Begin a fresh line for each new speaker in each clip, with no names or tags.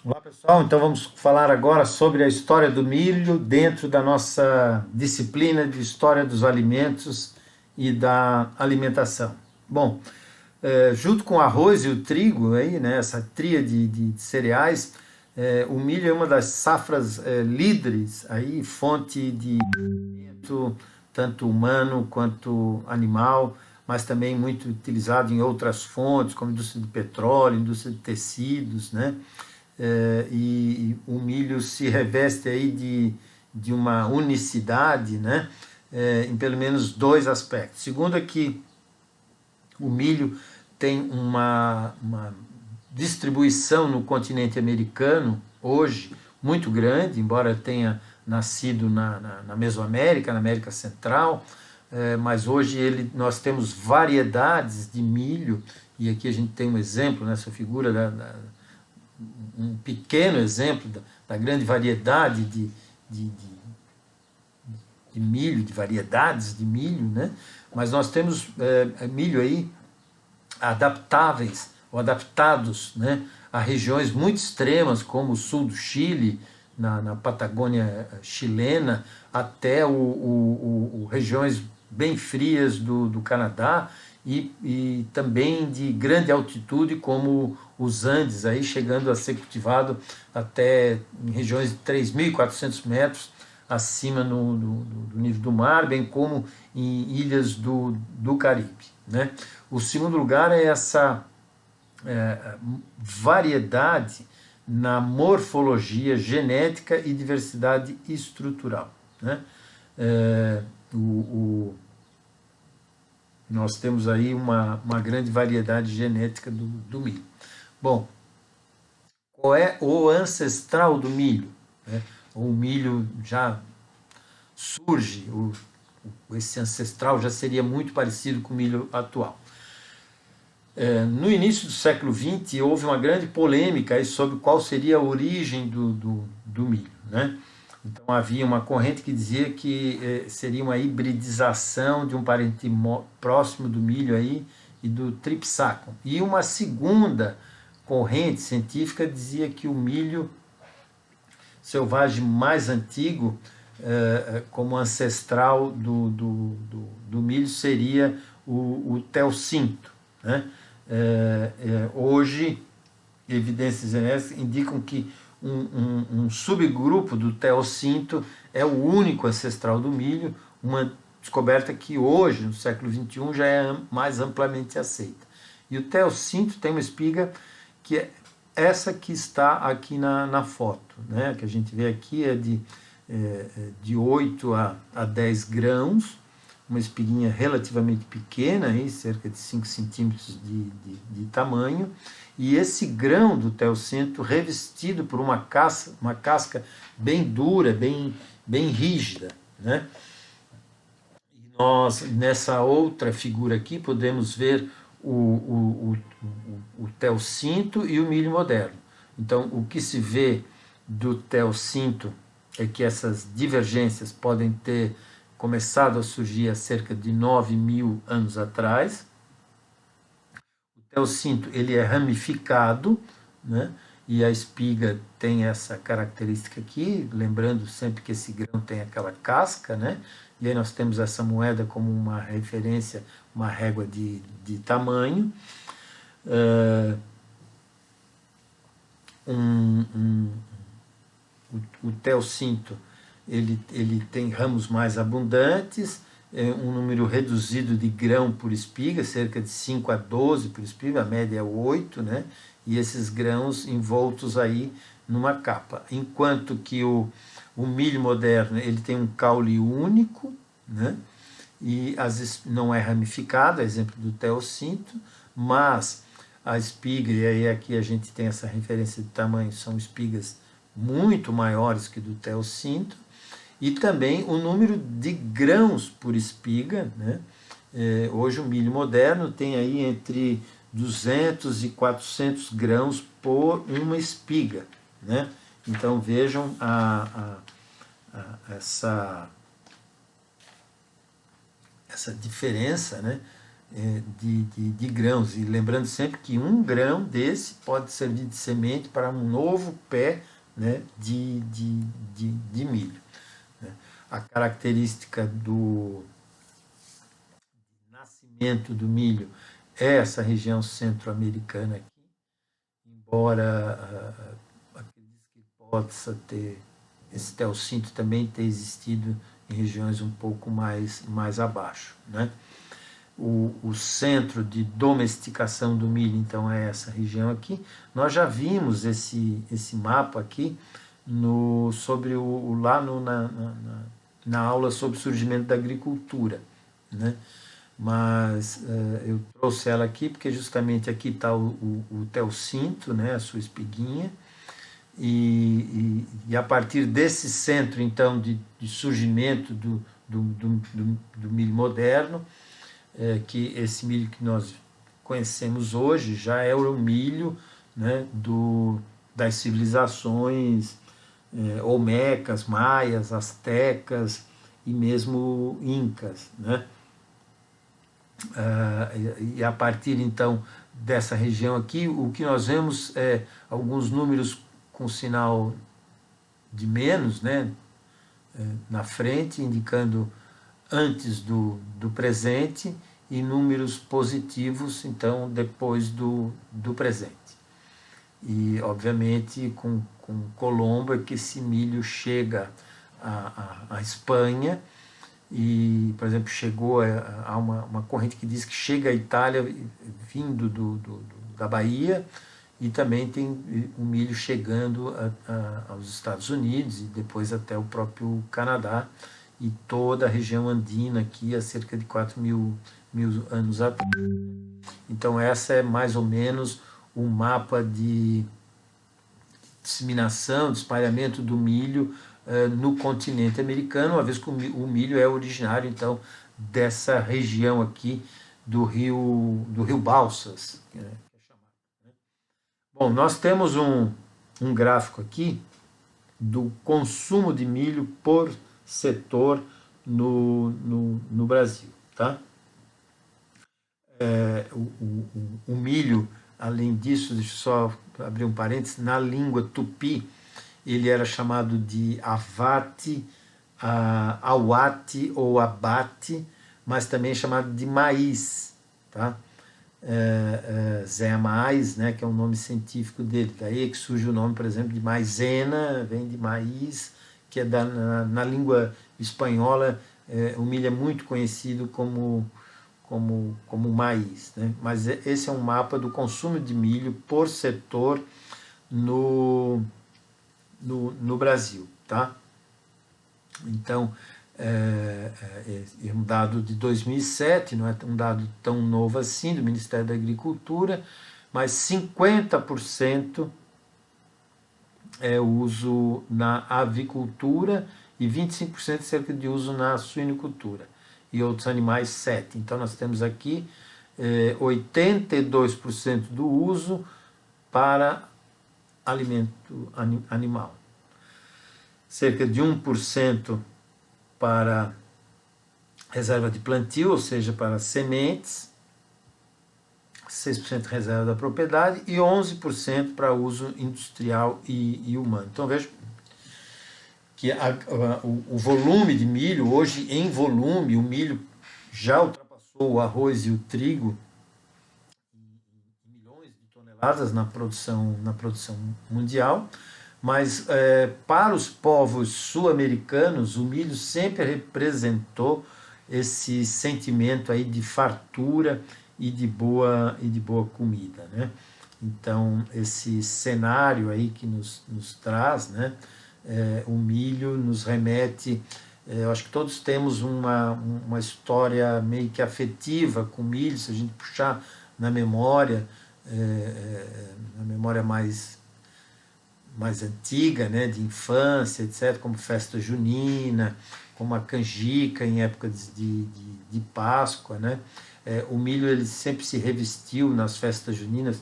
Olá pessoal, então vamos falar agora sobre a história do milho dentro da nossa disciplina de História dos Alimentos e da Alimentação. Bom, junto com o arroz e o trigo, aí, né, essa tríade de cereais, o milho é uma das safras líderes, aí, fonte de alimento, tanto humano quanto animal, mas também muito utilizado em outras fontes, como indústria de petróleo, indústria de tecidos, né? E o milho se reveste aí de uma unicidade, né? Em pelo menos dois aspectos. Segundo é que o milho tem uma distribuição no continente americano hoje muito grande, embora tenha nascido na Mesoamérica, na América Central, mas hoje nós temos variedades de milho, e aqui a gente tem um exemplo nessa figura um pequeno exemplo da grande variedade de, de, de milho, de variedades de milho, né? Mas nós temos milho aí adaptáveis ou adaptados, né, a regiões muito extremas, como o sul do Chile, na Patagônia chilena, até regiões bem frias do Canadá e também de grande altitude, como os Andes, aí chegando a ser cultivado até em regiões de 3.400 metros acima do nível do mar, bem como em ilhas do Caribe. Né? O segundo lugar é essa variedade na morfologia genética e diversidade estrutural. Né? É, o, o, nós temos aí uma grande variedade genética do milho. Bom, qual é o ancestral do milho? Né? O milho já surge, esse ancestral já seria muito parecido com o milho atual. No início do século XX, houve uma grande polêmica sobre qual seria a origem do milho. Né? Então, havia uma corrente que dizia que seria uma hibridização de um parente próximo do milho aí, e do Tripsacum. E uma segunda corrente científica dizia que o milho selvagem mais antigo, como ancestral do milho, seria o teocinto. Né? Hoje, evidências genéticas indicam que um subgrupo do teocinto é o único ancestral do milho, uma descoberta que hoje, no século XXI, já é mais amplamente aceita. E o teocinto tem uma espiga que é essa que está aqui na foto, né? Que a gente vê aqui é de 8 a 10 grãos, uma espiguinha relativamente pequena, aí, cerca de 5 centímetros de tamanho, e esse grão do teocento revestido por uma casca bem dura, bem rígida. Né? E nós, nessa outra figura aqui, podemos ver o teocinto e o milho moderno. Então, o que se vê do teocinto é que essas divergências podem ter começado a surgir há cerca de 9.000 anos atrás. O teocinto ele é ramificado, né? E a espiga tem essa característica aqui, lembrando sempre que esse grão tem aquela casca, né? E aí nós temos essa moeda como uma referência, uma régua de tamanho. Uh, um, um, o teocinto ele tem ramos mais abundantes, um número reduzido de grão por espiga, cerca de 5 a 12 por espiga, a média é 8, né? E esses grãos envoltos aí numa capa. Enquanto que o milho moderno ele tem um caule único, né? E não é ramificado, exemplo do teocinto, mas a espiga, e aí aqui a gente tem essa referência de tamanho, são espigas muito maiores que do teocinto, e também o número de grãos por espiga. Né? Hoje o milho moderno tem aí entre 200 e 400 grãos por uma espiga. Né? Então vejam essa diferença, né? de grãos. E lembrando sempre que um grão desse pode servir de semente para um novo pé, né, de milho. Né. A característica do nascimento do milho é essa região centro-americana aqui, embora acredito que possa ter, esse teocinto também ter existido em regiões um pouco mais abaixo. Né? O centro de domesticação do milho, então, é essa região aqui. Nós já vimos esse mapa aqui sobre lá na aula sobre o surgimento da agricultura. Né? Mas eu trouxe ela aqui porque justamente aqui está o teocinto, né, a sua espiguinha, e a partir desse centro, então, de surgimento do milho moderno, que esse milho que nós conhecemos hoje já é o milho, né, das civilizações olmecas, maias, astecas e mesmo incas. Né? E a partir então dessa região aqui, o que nós vemos é alguns números com sinal de menos, né, na frente, indicando antes do presente, e números positivos, então, depois do presente. E, obviamente, com Colombo é que esse milho chega à Espanha, e, por exemplo, chegou a uma corrente que diz que chega à Itália vindo da Bahia, e também tem o milho chegando aos Estados Unidos e depois até o próprio Canadá e toda a região andina aqui há cerca de 4.000 anos atrás. Então essa é mais ou menos o mapa de disseminação, de espalhamento do milho no continente americano, uma vez que o milho é originário então dessa região aqui do rio Balsas. Bom, nós temos um gráfico aqui do consumo de milho por setor no Brasil. Tá? O milho, além disso, deixa eu só abrir um parênteses, na língua tupi, ele era chamado de avate, auate ou abate, mas também é chamado de maíz. Tá? Zé Mais, né, que é o nome científico dele. Daí é que surge o nome, por exemplo, de maizena, vem de maíz, que é na língua espanhola, o milho é muito conhecido como maíz. Né? Mas esse é um mapa do consumo de milho por setor no Brasil. Tá? Então, é um dado de 2007, não é um dado tão novo assim, do Ministério da Agricultura, mas 50% é uso na avicultura e 25% cerca de uso na suinicultura, e outros animais 7%. Então nós temos aqui 82% do uso para alimento animal, cerca de 1% para reserva de plantio, ou seja, para sementes, 6% reserva da propriedade e 11% para uso industrial e humano. Então veja que o volume de milho, hoje em volume, o milho já ultrapassou o arroz e o trigo em milhões de toneladas na produção mundial, mas para os povos sul-americanos o milho sempre representou esse sentimento aí de fartura e de boa comida, né? Então esse cenário aí que nos traz, né, o milho nos remete, eu acho que todos temos uma história meio que afetiva com o milho, se a gente puxar na memória mais antiga, né, de infância, etc., como festa junina, como a canjica em época de Páscoa. Né? O milho ele sempre se revestiu nas festas juninas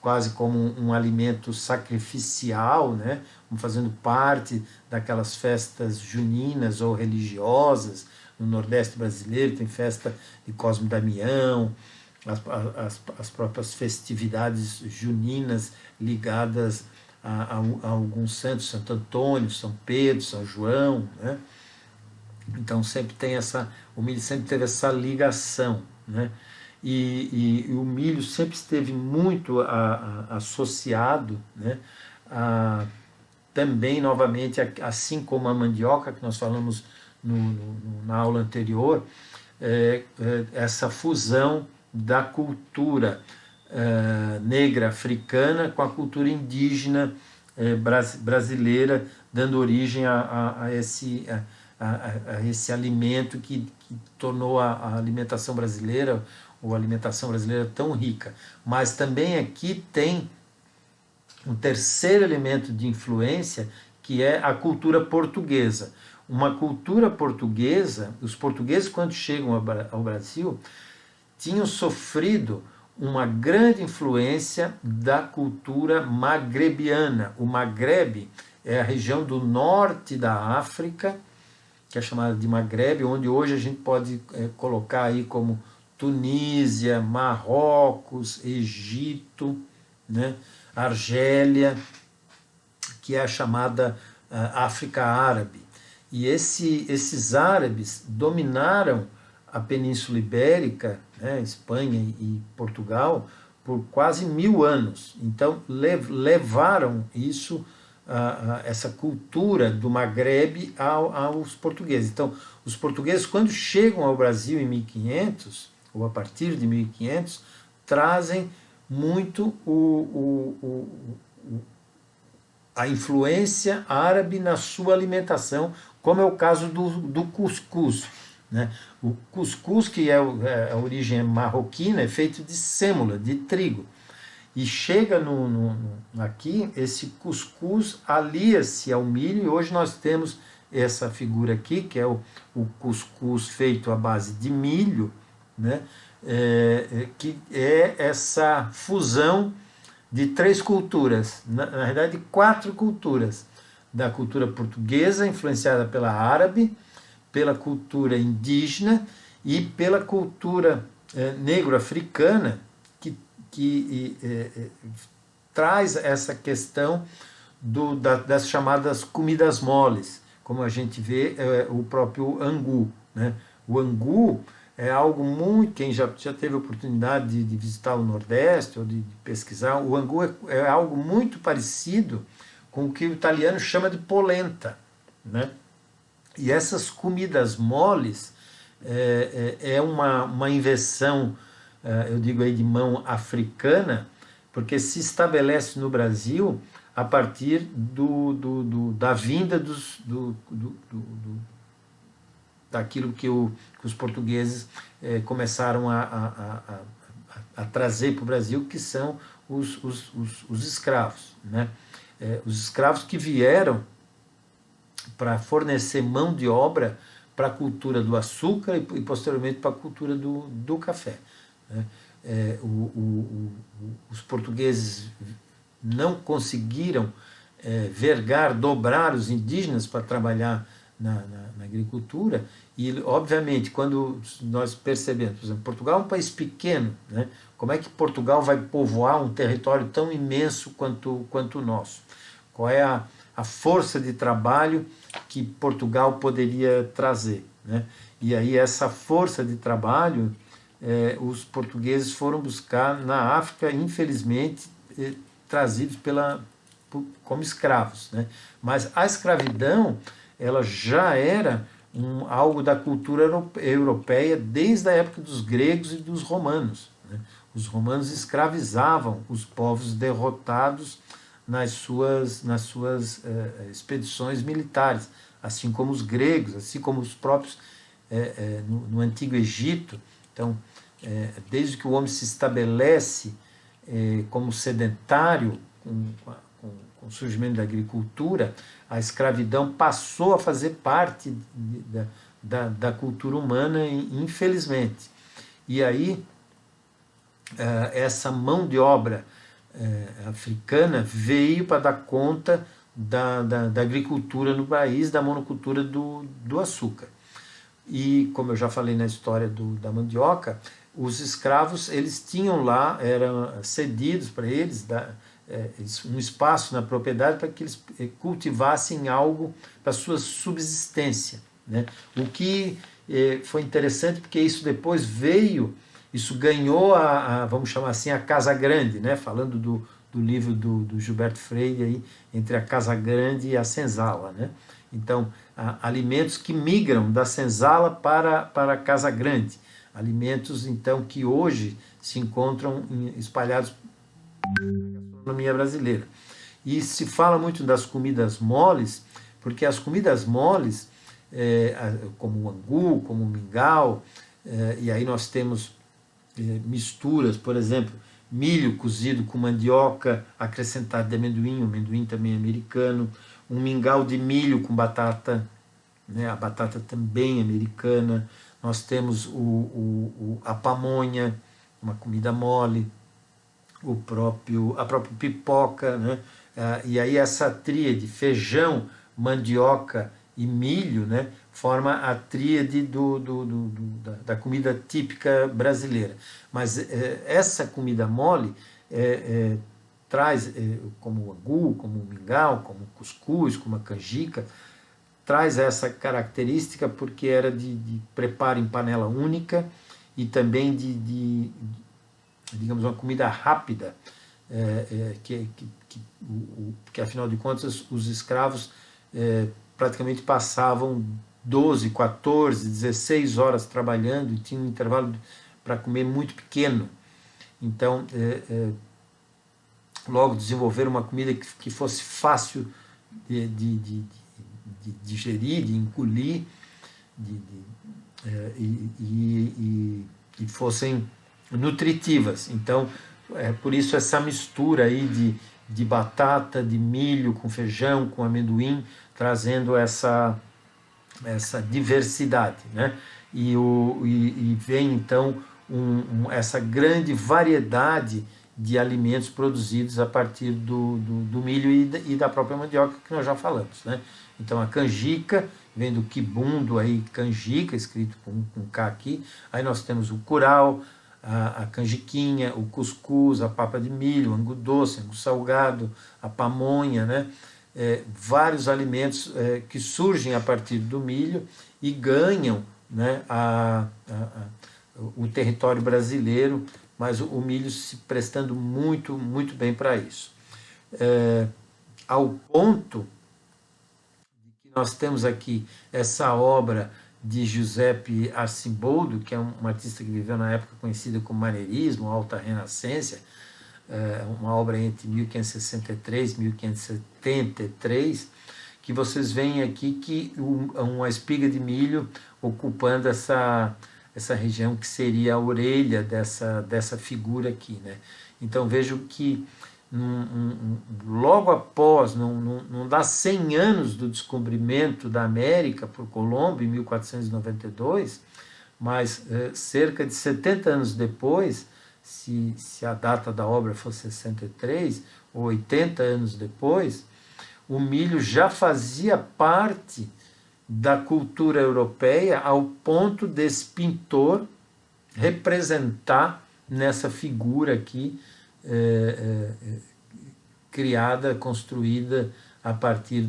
quase como um alimento sacrificial, né? Fazendo parte daquelas festas juninas ou religiosas, no Nordeste brasileiro, tem festa de Cosme e Damião, as próprias festividades juninas ligadas a alguns santos, Santo Antônio, São Pedro, São João, né? Então sempre tem o milho sempre teve essa ligação, né? E o milho sempre esteve muito associado, né? Também, novamente, assim como a mandioca, que nós falamos na aula anterior, essa fusão da cultura negra africana com a cultura indígena brasileira, dando origem a esse alimento que tornou a alimentação brasileira, ou a alimentação brasileira, tão rica. Mas também aqui tem um terceiro elemento de influência, que é a cultura portuguesa. Uma cultura portuguesa, os portugueses, quando chegam ao Brasil, tinham sofrido uma grande influência da cultura magrebiana. O Magrebe é a região do norte da África, que é chamada de Magrebe, onde hoje a gente pode colocar aí como Tunísia, Marrocos, Egito, né? Argélia, que é a chamada África Árabe. E esses árabes dominaram a Península Ibérica, né, Espanha e Portugal, por quase 1000 anos. Então, levaram isso, essa cultura do Magrebe aos portugueses. Então, os portugueses, quando chegam ao Brasil em 1500, ou a partir de 1500, trazem muito a influência árabe na sua alimentação, como é o caso do cuscuz, né? O cuscuz, que a origem marroquina, é feito de sêmola, de trigo. E chega aqui, esse cuscuz alia-se ao milho, e hoje nós temos essa figura aqui, que é o cuscuz feito à base de milho, né? Que é essa fusão de 3 culturas, na verdade 4 culturas, da cultura portuguesa, influenciada pela árabe, pela cultura indígena e pela cultura negro-africana, que traz essa questão das chamadas comidas moles, como a gente vê o próprio angu, né? O angu é algo muito... Quem já teve a oportunidade de visitar o Nordeste ou de pesquisar, o angu é algo muito parecido com o que o italiano chama de polenta, né? E essas comidas moles é uma invenção, eu digo aí, de mão africana, porque se estabelece no Brasil a partir da vinda daquilo que os portugueses começaram a trazer para o Brasil, que são os escravos, né? Os escravos que vieram para fornecer mão de obra para a cultura do açúcar e posteriormente para a cultura do café, né? Os portugueses não conseguiram vergar, dobrar os indígenas para trabalhar na agricultura, e obviamente quando nós percebemos, por exemplo, Portugal é um país pequeno, né? Como é que Portugal vai povoar um território tão imenso quanto o nosso? Qual é a força de trabalho que Portugal poderia trazer, né? E aí essa força de trabalho os portugueses foram buscar na África, infelizmente trazidos como escravos, né? Mas a escravidão, ela já era algo da cultura europeia desde a época dos gregos e dos romanos, né? Os romanos escravizavam os povos derrotados nas suas expedições militares, assim como os gregos, assim como os próprios no Antigo Egito. Então, desde que o homem se estabelece como sedentário, com o surgimento da agricultura, a escravidão passou a fazer parte da cultura humana, infelizmente. E aí, essa mão de obra africana veio para dar conta da agricultura no país, da monocultura do açúcar. e, como eu já falei na história da mandioca, os escravos, eles tinham lá, eram cedidos para eles, um espaço na propriedade para que eles cultivassem algo para sua subsistência, né? O que foi interessante porque isso depois veio, isso ganhou vamos chamar assim, a Casa Grande, né? Falando do livro do Gilberto Freire, aí, entre a Casa Grande e a senzala, né? Então, alimentos que migram da senzala para a Casa Grande, alimentos então que hoje se encontram espalhados na gastronomia brasileira. E se fala muito das comidas moles, porque as comidas moles, como o angu, como o mingau, e aí nós temos misturas, por exemplo, milho cozido com mandioca, acrescentado de amendoim, o amendoim também é americano, um mingau de milho com batata, né, a batata também é americana, nós temos a pamonha, uma comida mole, a própria pipoca, né? E aí essa tríade, feijão, mandioca e milho, né, forma a tríade da comida típica brasileira. Mas essa comida mole traz, como o angu, como o mingau, como o cuscuz, como a canjica, traz essa característica porque era de preparo em panela única e também digamos, uma comida rápida, que afinal de contas os escravos praticamente passavam 12, 14, 16 horas trabalhando e tinham um intervalo para comer muito pequeno. Então, logo desenvolver uma comida que fosse fácil de digerir, de engolir, e fossem nutritivas. Então, por isso essa mistura aí de batata, de milho com feijão, com amendoim, trazendo essa diversidade, né? E vem então essa grande variedade de alimentos produzidos a partir do milho e da própria mandioca que nós já falamos, né? Então a canjica vem do quibundo aí, canjica, escrito com K aqui, aí nós temos o curau, a canjiquinha, o cuscuz, a papa de milho, o angu doce, angu salgado, a pamonha, né? Vários alimentos que surgem a partir do milho e ganham, né, o território brasileiro, mas o milho se prestando muito, muito bem para isso. Ao ponto que nós temos aqui essa obra de Giuseppe Arcimboldo, que é um artista que viveu na época conhecida como maneirismo, alta renascença, uma obra entre 1563 e 1573, que vocês veem aqui que uma espiga de milho ocupando essa região que seria a orelha dessa figura aqui, né? Então vejo que logo após, não dá 100 anos do descobrimento da América por Colombo, em 1492, mas cerca de 70 anos depois, se a data da obra for 63, ou 80 anos depois, o milho já fazia parte da cultura europeia ao ponto desse pintor representar nessa figura aqui, criada, construída a partir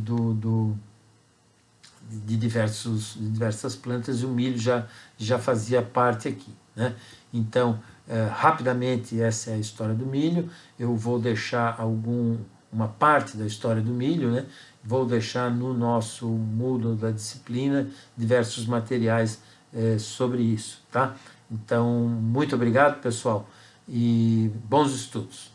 de diversas plantas, e o milho já fazia parte aqui, né? Então, rapidamente, essa é a história do milho. Eu vou deixar uma parte da história do milho, né? Vou deixar no nosso Moodle da disciplina diversos materiais sobre isso, tá? Então, muito obrigado, pessoal, e bons estudos.